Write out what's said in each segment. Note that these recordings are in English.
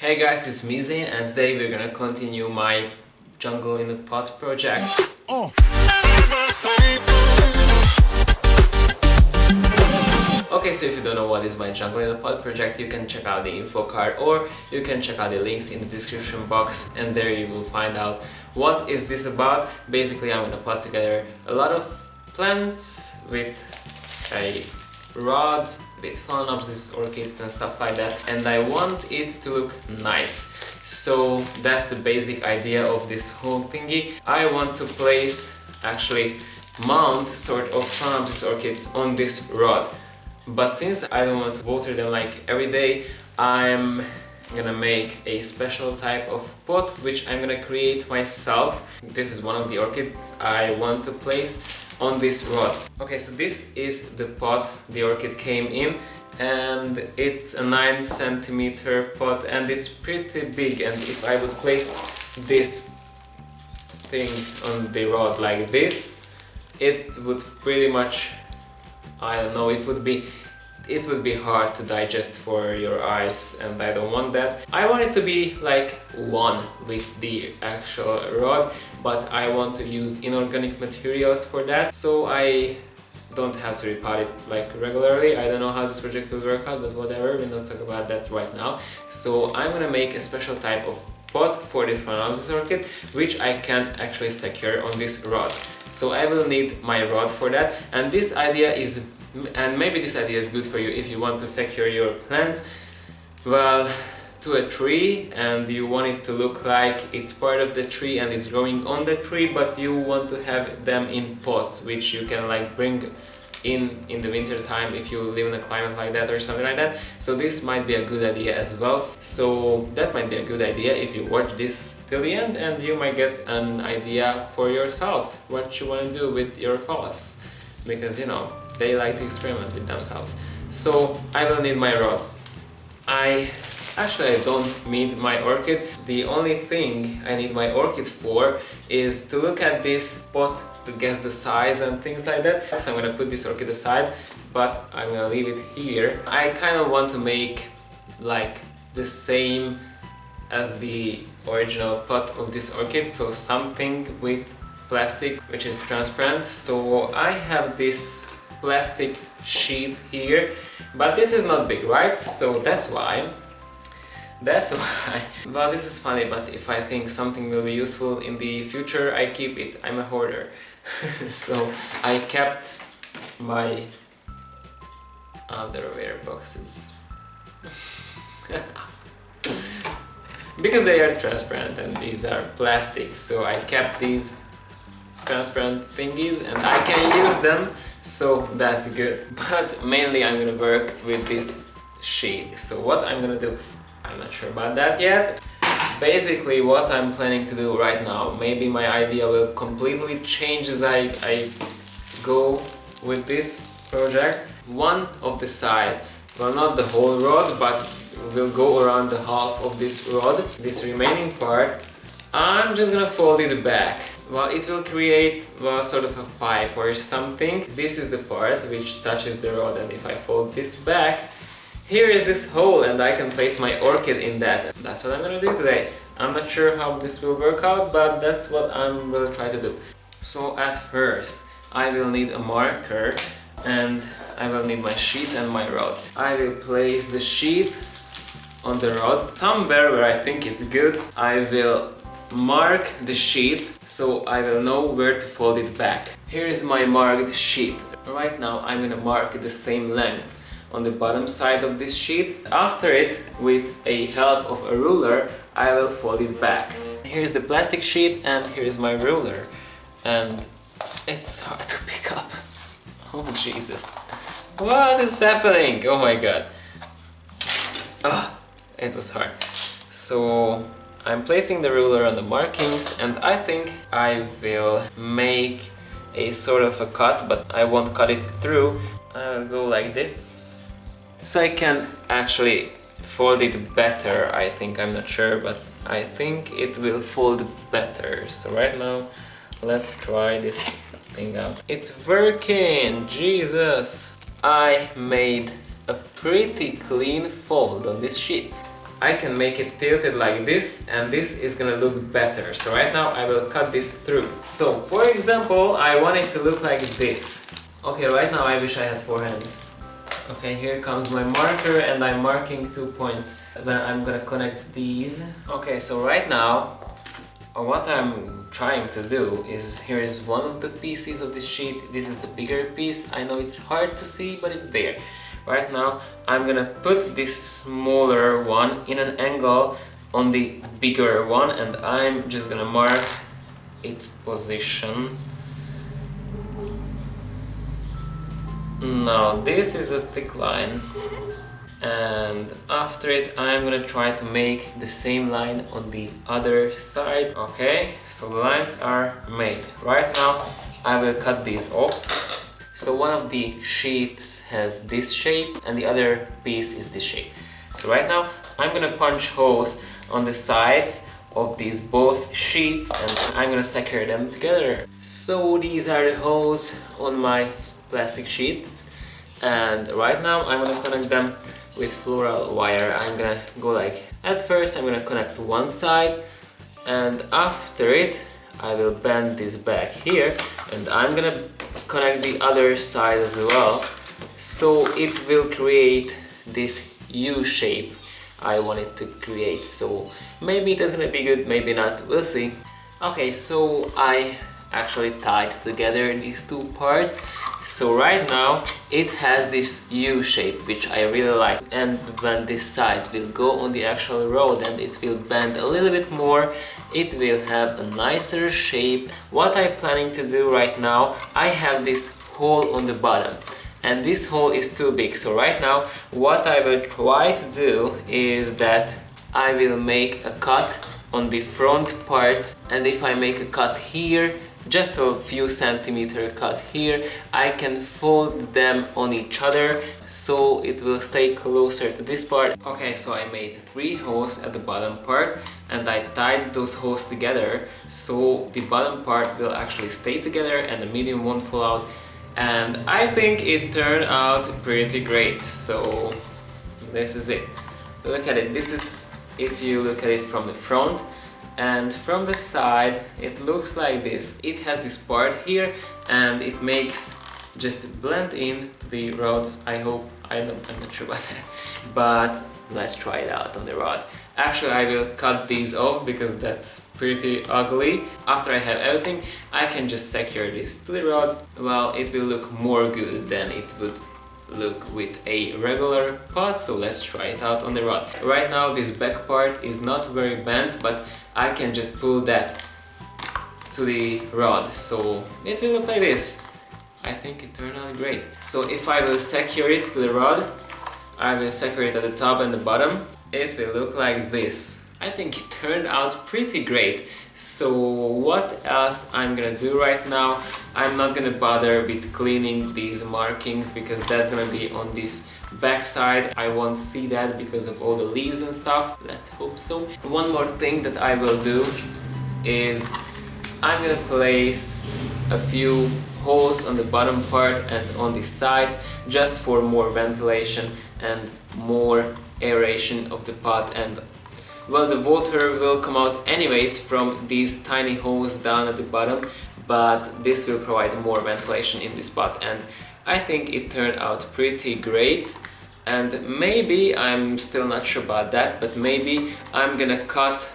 Hey guys, this is me Zain, and today we're gonna continue my jungle in a pot project. Okay, so if you don't know what is my jungle in a pot project, you can check out the info card or you can check out the links in the description box, and there you will find out what is this about. Basically, I'm gonna put together a lot of plants with a rod, with phalaenopsis, orchids and stuff like that, and I want it to look nice. So that's the basic idea of this whole thingy. I want to mount sort of phalaenopsis orchids on this rod. But since I don't want to water them like every day, I'm gonna make a special type of pot which I'm gonna create myself. This is one of the orchids I want to place on this rod. Okay, so this is the pot the orchid came in, and it's a 9 centimeter pot and it's pretty big, and if I would place this thing on the rod like this, it would pretty much, I don't know, it would be hard to digest for your eyes, and I don't want that. I want it to be like one with the actual rod, but I want to use inorganic materials for that, so I don't have to repot it like regularly. I don't know how this project will work out, but whatever, we'll not talk about that right now. So I'm gonna make a special type of pot for this phalaenopsis orchid, which I can't actually secure on this rod. So I will need my rod for that, and this idea is, and maybe this idea is good for you if you want to secure your plants, well, to a tree, and you want it to look like it's part of the tree and it's growing on the tree, but you want to have them in pots which you can like bring in the winter time if you live in a climate like that or something like that. So this might be a good idea as well. So that might be a good idea if you watch this till the end, and you might get an idea for yourself what you want to do with your phalaenopsis, because you know they like to experiment with themselves. So I will need my rod. I don't need my orchid. The only thing I need my orchid for is to look at this pot to guess the size and things like that. So I'm gonna put this orchid aside, but I'm gonna leave it here. I kind of want to make like the same as the original pot of this orchid, so something with plastic which is transparent. So I have this plastic sheath here, but this is not big, right? So that's why. Well, this is funny, but if I think something will be useful in the future, I keep it. I'm a hoarder. So I kept my underwear boxes because they are transparent and these are plastic, so I kept these transparent thingies and I can use them, so that's good. But mainly I'm gonna work with this sheet. So what I'm gonna do, I'm not sure about that yet. Basically what I'm planning to do right now, maybe my idea will completely change as I go with this project. One of the sides, well, not the whole rod, but will go around the half of this rod. This remaining part, I'm just gonna fold it back. Well, it will create, well, sort of a pipe or something. This is the part which touches the rod, and if I fold this back, here is this hole and I can place my orchid in that. That's what I'm gonna do today. I'm not sure how this will work out, but that's what I'm gonna try to do. So at first, I will need a marker and I will need my sheet and my rod. I will place the sheet on the rod somewhere where I think it's good. I will mark the sheet so I will know where to fold it back. Here is my marked sheet. Right now I'm gonna mark the same length on the bottom side of this sheet. After it, with a help of a ruler, I will fold it back. Here's the plastic sheet and here's my ruler, and it's hard to pick up. Oh Jesus, what is happening? Oh my god. Ah, it was hard. So I'm placing the ruler on the markings, and I think I will make a sort of a cut, but I won't cut it through. I'll go like this, so I can actually fold it better, I think. I'm not sure, but I think it will fold better. So right now, let's try this thing out. It's working! Jesus! I made a pretty clean fold on this sheet. I can make it tilted like this, and this is gonna look better. So right now I will cut this through. So for example, I want it to look like this. Okay, right now I wish I had 4 hands. Okay, here comes my marker, and I'm marking 2 points where I'm gonna connect these. Okay, so right now what I'm trying to do is, here is one of the pieces of this sheet. This is the bigger piece. I know it's hard to see, but it's there. Right now I'm gonna put this smaller one in an angle on the bigger one, and I'm just gonna mark its position. Now this is a thick line, and after it I'm gonna try to make the same line on the other side. Okay, so the lines are made. Right now I will cut these off. So one of the sheets has this shape and the other piece is this shape. So right now I'm gonna punch holes on the sides of these both sheets, and I'm gonna secure them together. So these are the holes on my plastic sheets, and right now I'm gonna connect them with floral wire. I'm gonna go like, at first I'm gonna connect one side, and after it I will bend this back here, and I'm gonna connect the other side as well, so it will create this U shape I want it to create. So maybe that's gonna be good, maybe not, we'll see. Okay, so I actually tied together these two parts. So right now it has this U shape, which I really like, and when this side will go on the actual road and it will bend a little bit more, it will have a nicer shape. What I'm planning to do right now, I have this hole on the bottom, and this hole is too big. So right now what I will try to do is that I will make a cut on the front part, and if I make a cut here, just a few centimeter cut here, I can fold them on each other so it will stay closer to this part. Okay, so I made 3 holes at the bottom part, and I tied those holes together so the bottom part will actually stay together and the medium won't fall out, and I think it turned out pretty great. So this is it. Look at it. This is, if you look at it from the front, and from the side it looks like this. It has this part here and it makes just blend in to the rod. I'm not sure about that, but let's try it out on the rod. Actually I will cut these off because that's pretty ugly. After I have everything, I can just secure this to the rod. Well, it will look more good than it would look with a regular pot, so let's try it out on the rod. Right now this back part is not very bent, but I can just pull that to the rod, so it will look like this. I think it turned out great. So if I will secure it to the rod, I will secure it at the top and the bottom, it will look like this. I think it turned out pretty great. So what else I'm gonna do right now? I'm not gonna bother with cleaning these markings because that's gonna be on this back side. I won't see that because of all the leaves and stuff. Let's hope so. One more thing that I will do is I'm gonna place a few holes on the bottom part and on the sides just for more ventilation and more aeration of the pot, and well, the water will come out anyways from these tiny holes down at the bottom, but this will provide more ventilation in this pot, and I think it turned out pretty great. And maybe, I'm still not sure about that, but maybe I'm gonna cut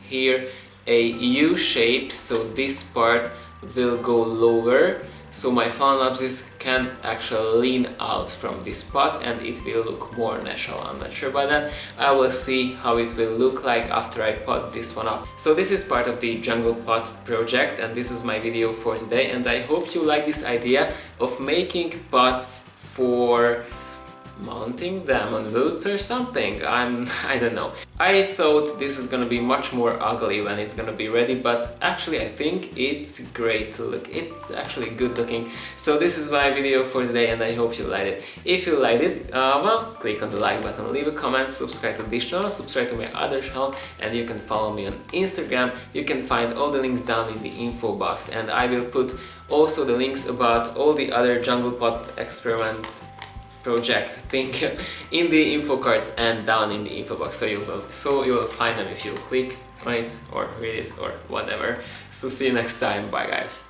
here a U shape so this part will go lower, so my phalaenopsis can actually lean out from this pot and it will look more natural. I'm not sure about that. I will see how it will look like after I pot this one up. So this is part of the jungle pot project, and this is my video for today, and I hope you like this idea of making pots for mounting them on woods or something. I don't know. I thought this is gonna be much more ugly when it's gonna be ready, but actually I think it's great to look. It's actually good looking. So this is my video for today, and I hope you liked it. If you liked it, well, click on the like button, leave a comment, subscribe to this channel, subscribe to my other channel, and you can follow me on Instagram. You can find all the links down in the info box, and I will put also the links about all the other jungle pot project thing in the info cards and down in the info box, so you will find them if you click on it or read it or whatever. So see you next time. Bye guys.